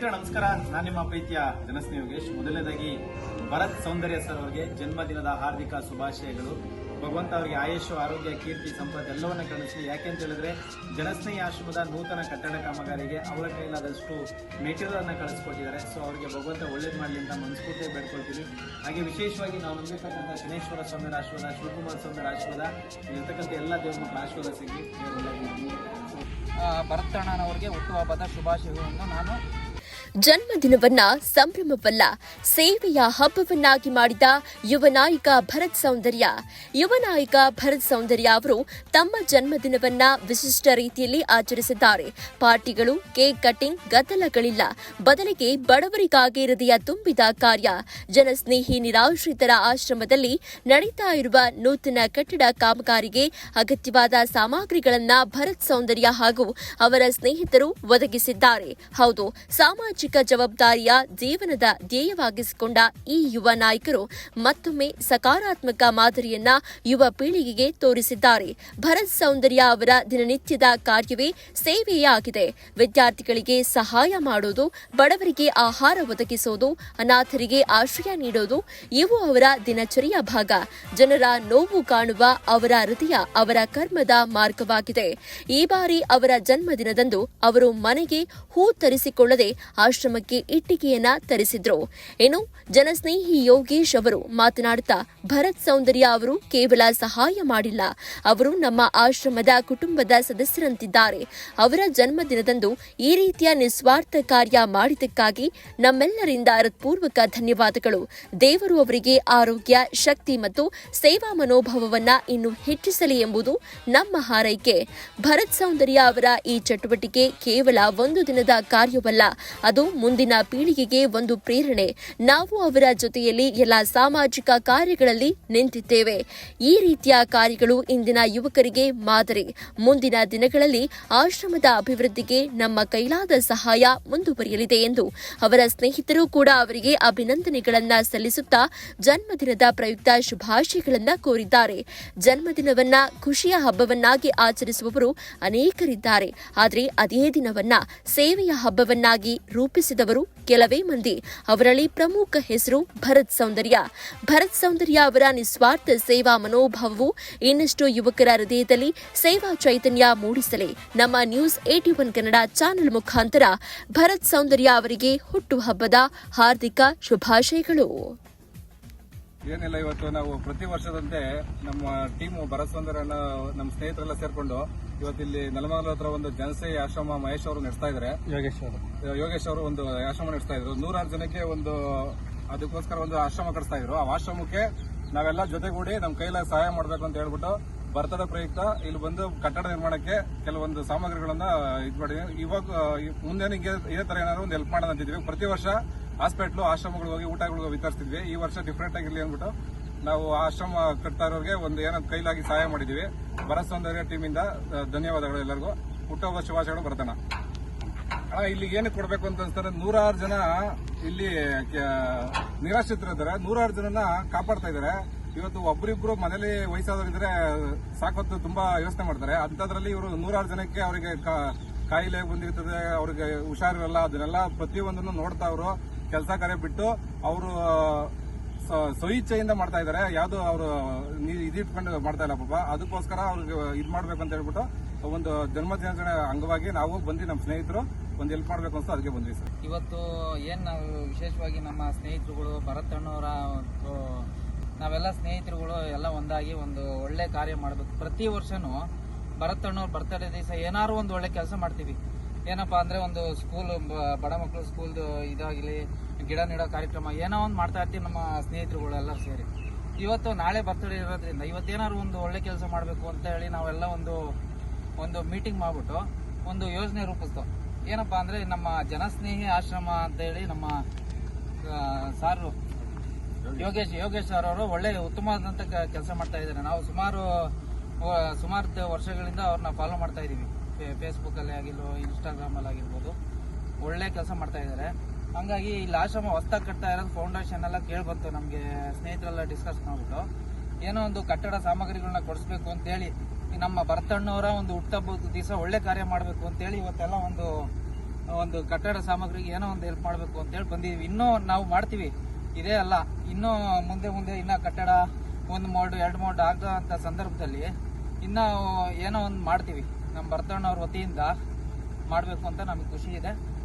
ನಮಸ್ಕಾರ, ನಾನು ನಿಮ್ಮ ಪ್ರೀತಿಯ ಜನಸ್ನೇಹಿ ಯೋಗೇಶ್. ಮೊದಲನೇದಾಗಿ ಭರತ್ ಸೌಂದರ್ಯ ಸರ್ ಅವರಿಗೆ ಜನ್ಮದಿನದ ಹಾರ್ದಿಕ ಶುಭಾಶಯಗಳು. ಭಗವಂತ ಅವರಿಗೆ ಆಯುಷ್, ಆರೋಗ್ಯ, ಕೀರ್ತಿ, ಸಂಪತ್ತು ಎಲ್ಲವನ್ನ ಕಳಿಸಲಿ. ಯಾಕೆಂತ ಹೇಳಿದ್ರೆ ಜನಸ್ನೇಹಿ ಆಶ್ರಮದ ನೂತನ ಕಟ್ಟಡ ಕಾಮಗಾರಿಗೆ ಅವರ ಕೈಲಾದಷ್ಟು ಮೆಟೀರಿಯಲ್ ಅನ್ನ ಕಳಿಸ್ಕೊಟ್ಟಿದ್ದಾರೆ. ಸೊ ಅವರಿಗೆ ಭಗವಂತ ಒಳ್ಳೇದು ಮಾಡಲಿ ಅಂತ ಮನಸ್ಫೂರ್ತಿ ಬೇಡ್ಕೊಳ್ತೀವಿ. ಹಾಗೆ ವಿಶೇಷವಾಗಿ ನಾವು ನಂಬಿರ್ತಕ್ಕಂಥ ಶನೇಶ್ವರ ಸ್ವಾಮಿಯ ಆಶೀರ್ವಾದ, ಶಿವಕುಮಾರ ಸ್ವಾಮಿಯ ಆಶೀರ್ವಾದ, ಇರ್ತಕ್ಕಂಥ ಎಲ್ಲ ದೇವರ ಮಕ್ಕಳ ಆಶೀರ್ವಾದ ಸಿಗಲಿ. ಭರತ್ ಅಣ್ಣನವರಿಗೆ ಹುಟ್ಟುಹಬ್ಬದ ಶುಭಾಶಯಗಳನ್ನು ನಾನು ಜನ್ಮದಿನವನ್ನ ಸಂಭ್ರಮವಲ್ಲ, ಸೇವೆಯ ಹಬ್ಬವನ್ನಾಗಿ ಮಾಡಿದ ಯುವ ನಾಯಕ ಭರತ್ ಸೌಂದರ್ಯ ಅವರು ತಮ್ಮ ಜನ್ಮದಿನವನ್ನ ವಿಶಿಷ್ಟ ರೀತಿಯಲ್ಲಿ ಆಚರಿಸಿದ್ದಾರೆ. ಪಾರ್ಟಿಗಳು, ಕೇಕ್ ಕಟಿಂಗ್, ಗದ್ದಲಗಳಿಲ್ಲ. ಬದಲಿಗೆ ಬಡವರಿಗಾಗಿ ಹೃದಯ ತುಂಬಿದ ಕಾರ್ಯ. ಜನಸ್ನೇಹಿ ನಿರಾಶ್ರಿತರ ಆಶ್ರಮದಲ್ಲಿ ನಡೀತಾ ಇರುವ ನೂತನ ಕಟ್ಟಡ ಕಾಮಗಾರಿಗೆ ಅಗತ್ಯವಾದ ಸಾಮಗ್ರಿಗಳನ್ನ ಭರತ್ ಸೌಂದರ್ಯ ಹಾಗೂ ಅವರ ಸ್ನೇಹಿತರು ಒದಗಿಸಿದ್ದಾರೆ. ಹೌದು, ಸಾಮಾಜಿಕ ಜವಾಬ್ದಾರಿಯ ಜೀವನದ ಧ್ಯೇಯವಾಗಿಸಿಕೊಂಡ ಈ ಯುವ ನಾಯಕರು ಮತ್ತೊಮ್ಮೆ ಸಕಾರಾತ್ಮಕ ಮಾದರಿಯನ್ನ ಯುವ ಪೀಳಿಗೆಗೆ ತೋರಿಸಿದ್ದಾರೆ. ಭರತ್ ಸೌಂದರ್ಯ ಅವರ ದಿನನಿತ್ಯದ ಕಾರ್ಯವೇ ಸೇವೆಯೇ ಆಗಿದೆ. ವಿದ್ಯಾರ್ಥಿಗಳಿಗೆ ಸಹಾಯ ಮಾಡೋದು, ಬಡವರಿಗೆ ಆಹಾರ ಒದಗಿಸೋದು, ಅನಾಥರಿಗೆ ಆಶ್ರಯ ನೀಡೋದು ಇವು ಅವರ ದಿನಚರಿಯ ಭಾಗ. ಜನರ ನೋವು ಕಾಣುವ ಅವರ ಹೃದಯ ಅವರ ಕರ್ಮದ ಮಾರ್ಗವಾಗಿದೆ. ಈ ಬಾರಿ ಅವರ ಜನ್ಮದಿನದಂದು ಅವರು ಮನೆಗೆ ಹೂ ತರಿಸಿಕೊಳ್ಳದೆ ಆಶ್ರಮಕ್ಕೆ ಇಟ್ಟಿಗೆಯನ್ನ ತರಿಸಿದ್ರು. ಇನ್ನು ಜನಸ್ನೇಹಿ ಯೋಗೇಶ್ ಅವರು ಮಾತನಾಡುತ್ತಾ, ಭರತ್ ಸೌಂದರ್ಯ ಅವರು ಕೇವಲ ಸಹಾಯ ಮಾಡಿಲ್ಲ, ಅವರು ನಮ್ಮ ಆಶ್ರಮದ ಕುಟುಂಬದ ಸದಸ್ಯರಂತಿದ್ದಾರೆ. ಅವರ ಜನ್ಮದಿನದಂದು ಈ ರೀತಿಯ ನಿಸ್ವಾರ್ಥ ಕಾರ್ಯ ಮಾಡಿದ್ದಕ್ಕಾಗಿ ನಮ್ಮೆಲ್ಲರಿಂದ ಹೃತ್ಪೂರ್ವಕ ಧನ್ಯವಾದಗಳು. ದೇವರು ಅವರಿಗೆ ಆರೋಗ್ಯ, ಶಕ್ತಿ ಮತ್ತು ಸೇವಾ ಮನೋಭಾವವನ್ನ ಇನ್ನೂ ಹೆಚ್ಚಿಸಲಿ ಎಂಬುದು ನಮ್ಮ ಹಾರೈಕೆ. ಭರತ್ ಸೌಂದರ್ಯ ಅವರ ಈ ಚಟುವಟಿಕೆ ಕೇವಲ ಒಂದು ದಿನದ ಕಾರ್ಯವಲ್ಲ, ಅದು ಮುಂದಿನ ಪೀಳಿಗೆಗೆ ಒಂದು ಪ್ರೇರಣೆ. ನಾವು ಅವರ ಜೊತೆಯಲ್ಲಿ ಎಲ್ಲ ಸಾಮಾಜಿಕ ಕಾರ್ಯಗಳಲ್ಲಿ ನಿಂತಿದ್ದೇವೆ. ಈ ರೀತಿಯ ಕಾರ್ಯಗಳು ಇಂದಿನ ಯುವಕರಿಗೆ ಮಾದರಿ. ಮುಂದಿನ ದಿನಗಳಲ್ಲಿ ಆಶ್ರಮದ ಅಭಿವೃದ್ಧಿಗೆ ನಮ್ಮ ಕೈಲಾದ ಸಹಾಯ ಮುಂದುವರಿಯಲಿದೆ ಎಂದು ಅವರ ಸ್ನೇಹಿತರು ಕೂಡ ಅವರಿಗೆ ಅಭಿನಂದನೆಗಳನ್ನ ಸಲ್ಲಿಸುತ್ತಾ ಜನ್ಮದಿನದ ಪ್ರಯುಕ್ತ ಶುಭಾಶಯಗಳನ್ನ ಕೋರಿದ್ದಾರೆ. ಜನ್ಮದಿನವನ್ನ ಖುಷಿಯ ಹಬ್ಬವನ್ನಾಗಿ ಆಚರಿಸುವವರು ಅನೇಕರಿದ್ದಾರೆ. ಆದರೆ ಅದೇ ದಿನವನ್ನ ಸೇವೆಯ ಹಬ್ಬವನ್ನಾಗಿ ರೂಪಿಸಿದವರು ಕೆಲವೇ ಮಂದಿ. ಅವರಲ್ಲಿ ಪ್ರಮುಖ ಹೆಸರು ಭರತ್ ಸೌಂದರ್ಯ ಅವರ ನಿಸ್ವಾರ್ಥ ಸೇವಾ ಮನೋಭಾವವು ಇನ್ನಷ್ಟು ಯುವಕರ ಹೃದಯದಲ್ಲಿ ಸೇವಾ ಚೈತನ್ಯ ಮೂಡಿಸಲಿ. ನಮ್ಮ ನ್ಯೂಸ್ 81 ಕನ್ನಡ ಚಾನೆಲ್ ಮುಖಾಂತರ ಭರತ್ ಸೌಂದರ್ಯ ಅವರಿಗೆ ಹುಟ್ಟುಹಬ್ಬದ ಹಾರ್ದಿಕ ಶುಭಾಶಯಗಳು. ಏನಿಲ್ಲ, ಇವತ್ತು ನಾವು ಪ್ರತಿ ವರ್ಷದಂತೆ ನಮ್ಮ ಟೀಮು ಭರತ್ ಸೌಂದರ್ಯ ನಮ್ಮ ಸ್ನೇಹಿತರೆಲ್ಲ ಸೇರ್ಕೊಂಡು ಇವತ್ತಿಲ್ಲಿ ನೆಲಮಂಗಲ ಹತ್ರ ಒಂದು ಜನಸೇವಿ ಆಶ್ರಮ ಮಹೇಶ್ ಅವರು ನಡೆಸ್ತಾ ಇದ್ದಾರೆ. ಯೋಗೇಶ್ ಅವರು ಒಂದು ಆಶ್ರಮ ನಡೆಸ್ತಾ ಇದ್ರು. 106 ಜನಕ್ಕೆ ಅದಕ್ಕೋಸ್ಕರ ಒಂದು ಆಶ್ರಮ ಕಟ್ಟಿಸ್ತಾ ಇದ್ರು. ಆ ಆಶ್ರಮಕ್ಕೆ ನಾವೆಲ್ಲ ಜೊತೆಗೂಡಿ ನಮ್ಮ ಕೈಲಾಗ ಸಹಾಯ ಮಾಡಬೇಕು ಅಂತ ಹೇಳ್ಬಿಟ್ಟು ಬರ್ತಡೇ ಪ್ರಯುಕ್ತ ಇಲ್ಲಿ ಬಂದು ಕಟ್ಟಡ ನಿರ್ಮಾಣಕ್ಕೆ ಕೆಲವೊಂದು ಸಾಮಗ್ರಿಗಳನ್ನ ಇದು ಮಾಡಿದ್ವಿ. ಇವಾಗ ಮುಂದೆ ಇದೇ ತರ ಏನಾದ್ರು ಒಂದು ಹೆಲ್ಪ್ ಮಾಡೋಣ ಅಂತಿದ್ವಿ. ಪ್ರತಿ ವರ್ಷ ಹಾಸ್ಪಿಟ್ಲು, ಆಶ್ರಮಗಳಿಗೆ ಹೋಗಿ ಊಟಗಳು ವಿತರಿಸ್ತಿದ್ವಿ. ಈ ವರ್ಷ ಡಿಫ್ರೆಂಟ್ ಆಗಿರ್ಲಿ ಅಂದ್ಬಿಟ್ಟು ನಾವು ಆಶ್ರಮ ಕಟ್ತಾ ಇರೋರಿಗೆ ಒಂದು ಏನೋ ಕೈಲಾಗಿ ಸಹಾಯ ಮಾಡಿದೀವಿ. ಭರತ್ ಸೌಂದರ್ಯ ಟೀಮಿಂದ ಧನ್ಯವಾದಗಳು ಎಲ್ಲರಿಗೂ. ಹುಟ್ಟುಹಬ್ಬ ಶುಭಾಶಯಗಳು ಬರ್ತಣ. ಇಲ್ಲಿ ಏನಕ್ಕೆ ಕೊಡಬೇಕು ಅಂತ ಅನ್ಸ್ತಾರೆ, 106 ಜನ ಇಲ್ಲಿ ನಿರಾಶ್ರಿತರಿದ್ದಾರೆ. 106 ಜನನ ಕಾಪಾಡ್ತಾ ಇದ್ದಾರೆ. ಇವತ್ತು ಒಬ್ಬರಿಬ್ರು ಮನೇಲಿ ವಯಸ್ಸಾದವರಿದ್ರೆ ಸಾಕತ್ತು ತುಂಬಾ ಯೋಚನೆ ಮಾಡ್ತಾರೆ. ಅಂತದ್ರಲ್ಲಿ ಇವರು 106 ಜನಕ್ಕೆ ಅವರಿಗೆ ಕಾಯಿಲೆ ಬಂದಿರ್ತದೆ, ಅವ್ರಿಗೆ ಹುಷಾರಿರಲ್ಲ, ಅದನ್ನೆಲ್ಲ ಪ್ರತಿಯೊಂದನ್ನು ನೋಡ್ತಾ ಅವರು ಕೆಲಸ ಕಾರ್ಯ ಬಿಟ್ಟು ಅವರು ಸ್ವಇಚ್ಛೆಯಿಂದ ಮಾಡ್ತಾ ಇದ್ದಾರೆ. ಯಾವ್ದು ಅವರು ಇದಿಟ್ಕೊಂಡು ಮಾಡ್ತಾ ಇಲ್ಲ ಪಾಪ. ಅದಕ್ಕೋಸ್ಕರ ಅವ್ರಿಗೆ ಇದು ಮಾಡ್ಬೇಕು ಅಂತ ಹೇಳ್ಬಿಟ್ಟು ಒಂದು ಜನ್ಮದಿನಾಚರಣೆ ಅಂಗವಾಗಿ ನಾವು ಬಂದು ನಮ್ಮ ಸ್ನೇಹಿತರು ಒಂದು ಹೆಲ್ಪ್ ಮಾಡ್ಬೇಕು ಅಂತ ಅದಕ್ಕೆ ಬಂದ್ವಿ ಸರ್. ಇವತ್ತು ನಾವು ವಿಶೇಷವಾಗಿ ನಮ್ಮ ಸ್ನೇಹಿತರುಗಳು ಭರತ್ ಅಣ್ಣವರ ನಾವೆಲ್ಲ ಸ್ನೇಹಿತರುಗಳು ಎಲ್ಲ ಒಂದಾಗಿ ಒಂದು ಒಳ್ಳೆ ಕಾರ್ಯ ಮಾಡಬೇಕು. ಪ್ರತಿ ವರ್ಷನೂ ಭರತ್ ಅಣ್ಣವ್ರ ಬರ್ತಡೇ ದಿವಸ ಏನಾದ್ರು ಒಂದು ಒಳ್ಳೆ ಕೆಲಸ ಮಾಡ್ತೀವಿ. ಏನಪ್ಪಾ ಅಂದ್ರೆ ಒಂದು ಸ್ಕೂಲ್, ಬಡ ಮಕ್ಕಳು ಸ್ಕೂಲ್ದು ಇದಾಗಲಿ, ಗಿಡ ನೆಡೋ ಕಾರ್ಯಕ್ರಮ ಏನೋ ಒಂದು ಮಾಡ್ತಾ ಇರ್ತೀವಿ ನಮ್ಮ ಸ್ನೇಹಿತರುಗಳೆಲ್ಲ ಸೇರಿ. ಇವತ್ತು ನಾಳೆ ಬರ್ತಡೇ ಇರೋದ್ರಿಂದ ಇವತ್ತೇನಾದ್ರು ಒಂದು ಒಳ್ಳೆ ಕೆಲಸ ಮಾಡಬೇಕು ಅಂತ ಹೇಳಿ ನಾವೆಲ್ಲ ಒಂದು ಮೀಟಿಂಗ್ ಮಾಡ್ಬಿಟ್ಟು ಒಂದು ಯೋಜನೆ ರೂಪಿಸ್ತು. ಏನಪ್ಪಾ ಅಂದ್ರೆ ನಮ್ಮ ಜನಸ್ನೇಹಿ ಆಶ್ರಮ ಅಂತ ಹೇಳಿ ನಮ್ಮ ಸಾರು ಯೋಗೇಶ್ ಅವರು ಒಳ್ಳೆ ಉತ್ತಮವಾದಂತ ಕೆಲಸ ಮಾಡ್ತಾ ಇದ್ದಾರೆ. ನಾವು ಸುಮಾರು ವರ್ಷಗಳಿಂದ ಅವ್ರನ್ನ ಫಾಲೋ ಮಾಡ್ತಾ ಇದೀವಿ. ಫೇಸ್ಬುಕ್ ಅಲ್ಲಿ ಆಗಿರ್ಬೋದು, ಇನ್ಸ್ಟಾಗ್ರಾಮ್ ಅಲ್ಲಿ ಆಗಿರ್ಬೋದು, ಒಳ್ಳೆ ಕೆಲಸ ಮಾಡ್ತಾ ಇದ್ದಾರೆ. ಹಂಗಾಗಿ ಇಲ್ಲಿ ಆಶ್ರಮ ಹೊಸದಾಗಿ ಕಟ್ತಾ ಇರೋದು ಫೌಂಡೇಶನ್ ಎಲ್ಲ ಕೇಳ್ಬಂತು. ನಮ್ಗೆ ಸ್ನೇಹಿತರೆಲ್ಲ ಡಿಸ್ಕಸ್ ಮಾಡ್ಬಿಟ್ಟು ಏನೋ ಒಂದು ಕಟ್ಟಡ ಸಾಮಗ್ರಿಗಳನ್ನ ಕೊಡಿಸ್ಬೇಕು ಅಂತ ಹೇಳಿ ನಮ್ಮ ಭರತಣ್ಣವರ ಒಂದು ಹುಟ್ಟುಹಬ್ಬದ ದಿವಸ ಒಳ್ಳೆ ಕಾರ್ಯ ಮಾಡಬೇಕು ಅಂತ ಹೇಳಿ ಇವತ್ತೆಲ್ಲ ಒಂದು ಒಂದು ಕಟ್ಟಡ ಸಾಮಗ್ರಿಗೆ ಏನೋ ಒಂದು ಹೆಲ್ಪ್ ಮಾಡಬೇಕು ಅಂತೇಳಿ ಬಂದಿದ್ದೀವಿ. ಇನ್ನೂ ನಾವು ಮಾಡ್ತೀವಿ, ಇದೇ ಅಲ್ಲ, ಇನ್ನೂ ಮುಂದೆ ಇನ್ನ ಕಟ್ಟಡ 1 ಮೋಡ್ 2 ಮೋಡ್ ಆಗೋ ಸಂದರ್ಭದಲ್ಲಿ ಇನ್ನೂ ಏನೋ ಒಂದು ಮಾಡ್ತೀವಿ. ನಮ್ಮ ಭರತಣ್ಣವ್ರ ವತಿಯಿಂದ ಮಾಡಬೇಕು ಅಂತ ನಮಗೆ ಖುಷಿ ಇದೆ.